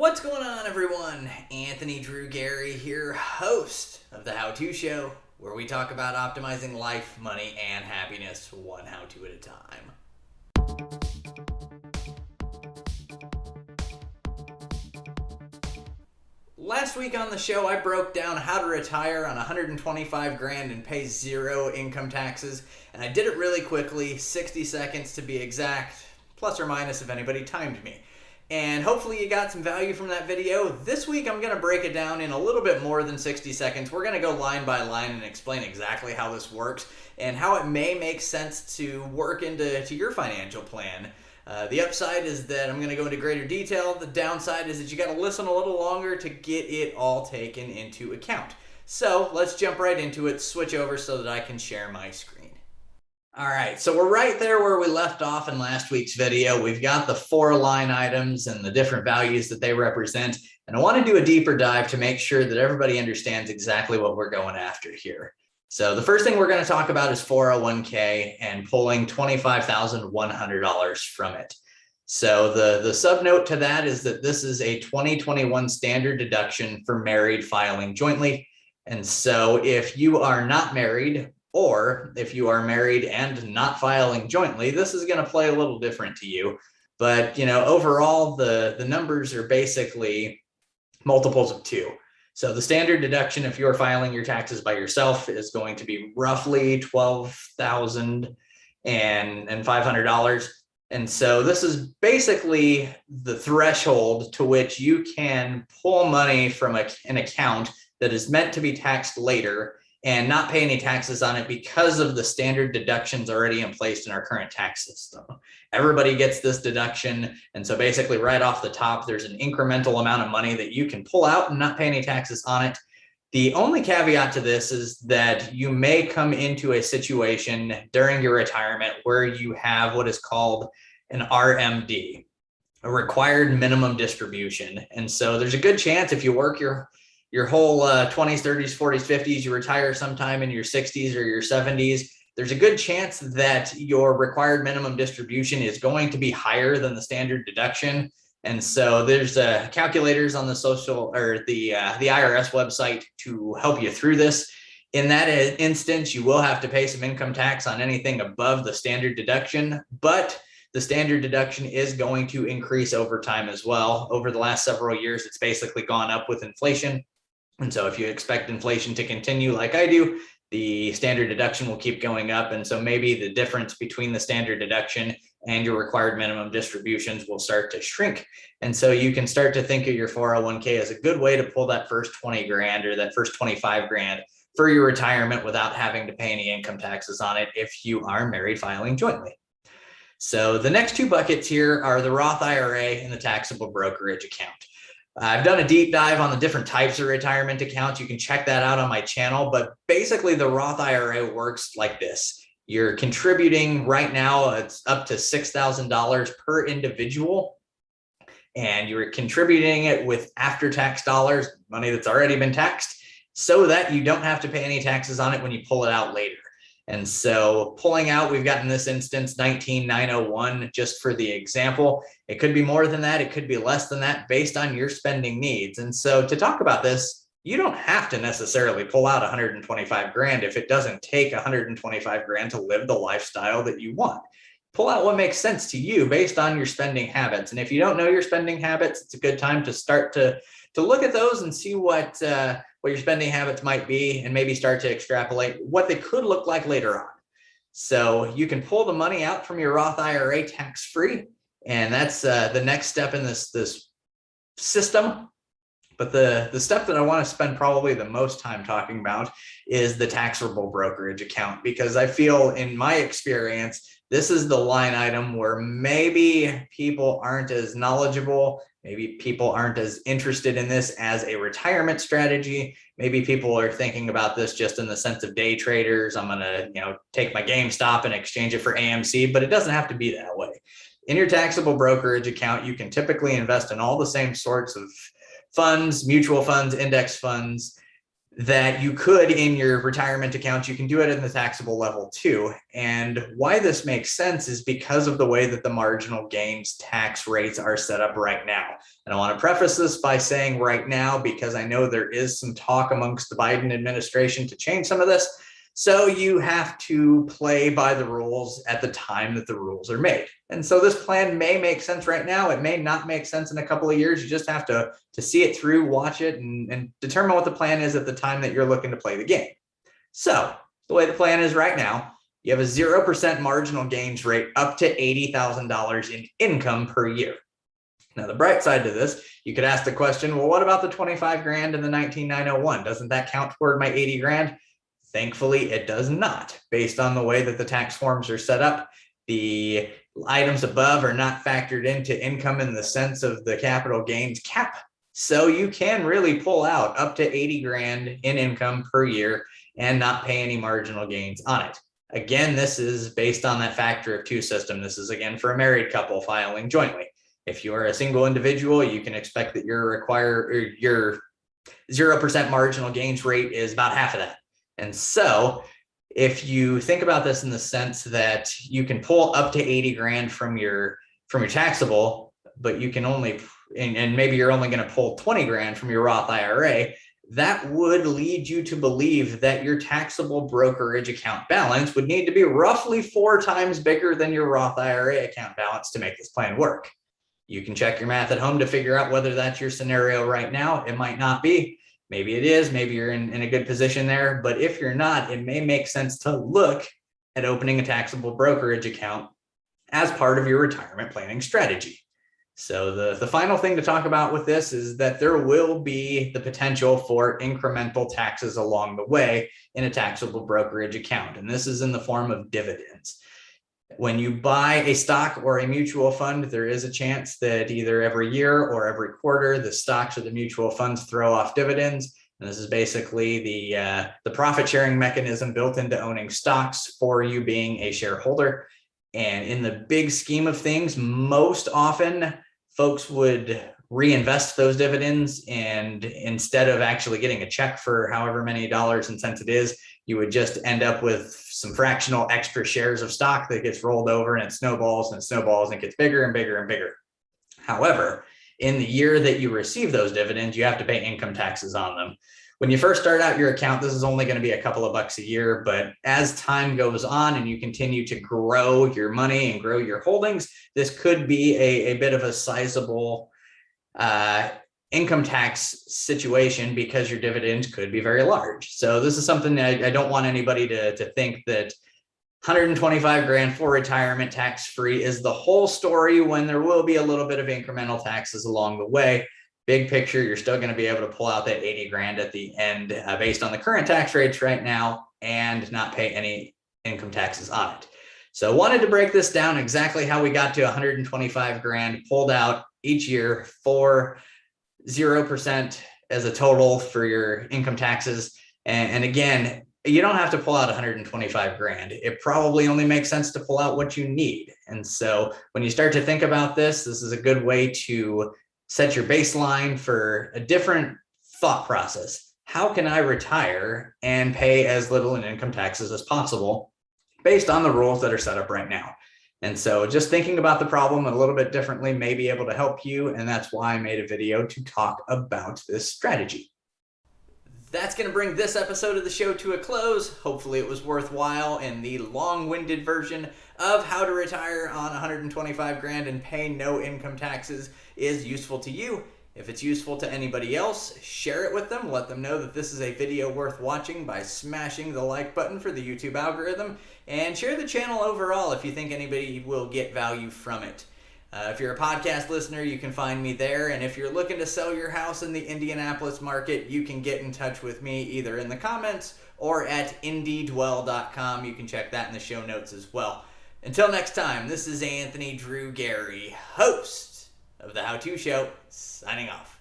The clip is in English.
What's going on, everyone? Anthony Drew Gary here, host of The How To Show, where we talk about optimizing life, money, and happiness one how-to at a time. Last week on the show, I broke down how to retire on 125 grand and pay zero income taxes, and I did it really quickly, 60 seconds to be exact, plus or minus if anybody timed me. And hopefully you got some value from that video. This week I'm going to break it down in a little bit more than 60 seconds. We're going to go line by line and explain exactly how this works and how it may make sense to work into your financial plan. The upside is that I'm going to go into greater detail. The downside is that you got to listen a little longer to get it all taken into account. So let's jump right into it, switch over so that I can share my screen. All right, so we're right there where we left off in last week's video. We've got the 4 line items and the different values that they represent. And I want to do a deeper dive to make sure that everybody understands exactly what we're going after here. So the first thing we're going to talk about is 401k and pulling $25,100 from it. So the subnote to that is that this is a 2021 standard deduction for married filing jointly. And so if you are not married, or if you are married and not filing jointly, this is going to play a little different to you. But overall, the numbers are basically multiples of 2. So the standard deduction, if you're filing your taxes by yourself, is going to be roughly $12,500. And so this is basically the threshold to which you can pull money from an account that is meant to be taxed later and not pay any taxes on it because of the standard deductions already in place in our current tax system. Everybody gets this deduction. And so basically right off the top, there's an incremental amount of money that you can pull out and not pay any taxes on it. The only caveat to this is that you may come into a situation during your retirement where you have what is called an RMD, a required minimum distribution. And so there's a good chance if you work your whole 20s, 30s, 40s, 50s, you retire sometime in your 60s or your 70s, there's a good chance that your required minimum distribution is going to be higher than the standard deduction. And so there's calculators on the the IRS website to help you through this. In that instance, you will have to pay some income tax on anything above the standard deduction, but the standard deduction is going to increase over time as well. Over the last several years, it's basically gone up with inflation. And so if you expect inflation to continue like I do, the standard deduction will keep going up. And so maybe the difference between the standard deduction and your required minimum distributions will start to shrink. And so you can start to think of your 401k as a good way to pull that first 20 grand or that first 25 grand for your retirement without having to pay any income taxes on it if you are married filing jointly. So the next 2 buckets here are the Roth IRA and the taxable brokerage account. I've done a deep dive on the different types of retirement accounts. You can check that out on my channel, but basically the Roth IRA works like this. You're contributing right now, it's up to $6,000 per individual, and you're contributing it with after-tax dollars, money that's already been taxed, so that you don't have to pay any taxes on it when you pull it out later. And so pulling out, we've got in this instance, $19,901 just for the example. It could be more than that. It could be less than that based on your spending needs. And so to talk about this, you don't have to necessarily pull out 125 grand if it doesn't take 125 grand to live the lifestyle that you want. Pull out what makes sense to you based on your spending habits. And if you don't know your spending habits, it's a good time to start to look at those and see what your spending habits might be and maybe start to extrapolate what they could look like later on. So you can pull the money out from your Roth IRA tax-free, and that's the next step in this system. But the step that I want to spend probably the most time talking about is the taxable brokerage account, because I feel in my experience, this is the line item where maybe people aren't as knowledgeable. Maybe people aren't as interested in this as a retirement strategy. Maybe people are thinking about this just in the sense of day traders. I'm going to, take my GameStop and exchange it for AMC, but it doesn't have to be that way. In your taxable brokerage account, you can typically invest in all the same sorts of funds, mutual funds, index funds, that you could in your retirement account. You can do it in the taxable level too. And why this makes sense is because of the way that the marginal gains tax rates are set up right now. And I want to preface this by saying right now, because I know there is some talk amongst the Biden administration to change some of this. So you have to play by the rules at the time that the rules are made. And so this plan may make sense right now. It may not make sense in a couple of years. You just have to see it through, watch it, and determine what the plan is at the time that you're looking to play the game. So the way the plan is right now, you have a 0% marginal gains rate up to $80,000 in income per year. Now, the bright side to this, you could ask the question, well, what about the 25 grand in the 19901? Doesn't that count toward my 80 grand? Thankfully, it does not. Based on the way that the tax forms are set up, the items above are not factored into income in the sense of the capital gains cap. So you can really pull out up to 80 grand in income per year and not pay any marginal gains on it. Again, this is based on that factor of two system. This is again for a married couple filing jointly. If you are a single individual, you can expect that your 0% marginal gains rate is about half of that. And so if you think about this in the sense that you can pull up to 80 grand from your taxable, but you can only, and maybe you're only going to pull 20 grand from your Roth IRA, that would lead you to believe that your taxable brokerage account balance would need to be roughly 4 times bigger than your Roth IRA account balance to make this plan work. You can check your math at home to figure out whether that's your scenario right now. It might not be. Maybe it is, maybe you're in a good position there, but if you're not, it may make sense to look at opening a taxable brokerage account as part of your retirement planning strategy. So the final thing to talk about with this is that there will be the potential for incremental taxes along the way in a taxable brokerage account, and this is in the form of dividends. When you buy a stock or a mutual fund, there is a chance that either every year or every quarter, the stocks or the mutual funds throw off dividends. And this is basically the profit sharing mechanism built into owning stocks for you being a shareholder. And in the big scheme of things, most often folks would reinvest those dividends, and instead of actually getting a check for however many dollars and cents it is, you would just end up with some fractional extra shares of stock that gets rolled over, and it snowballs and it snowballs and it gets bigger and bigger and bigger. However, in the year that you receive those dividends, you have to pay income taxes on them. When you first start out your account, this is only going to be a couple of bucks a year, but as time goes on and you continue to grow your money and grow your holdings, this could be a bit of a sizable income tax situation because your dividends could be very large. So this is something that I don't want anybody to think that 125 grand for retirement tax free is the whole story, when there will be a little bit of incremental taxes along the way. Big picture, you're still going to be able to pull out that 80 grand at the end based on the current tax rates right now and not pay any income taxes on it. So I wanted to break this down exactly how we got to 125 grand pulled out each year for 0% as a total for your income taxes. And again, you don't have to pull out 125 grand. It probably only makes sense to pull out what you need. And so when you start to think about this, this is a good way to set your baseline for a different thought process. How can I retire and pay as little in income taxes as possible based on the rules that are set up right now? And so just thinking about the problem a little bit differently may be able to help you. And that's why I made a video to talk about this strategy. That's going to bring this episode of the show to a close. Hopefully it was worthwhile, and the long-winded version of how to retire on 125 grand and pay no income taxes is useful to you. If it's useful to anybody else, share it with them. Let them know that this is a video worth watching by smashing the like button for the YouTube algorithm, and share the channel overall if you think anybody will get value from it. If you're a podcast listener, you can find me there. And if you're looking to sell your house in the Indianapolis market, you can get in touch with me either in the comments or at indiedwell.com. You can check that in the show notes as well. Until next time, this is Anthony Drew Gary, host of The How To Show, signing off.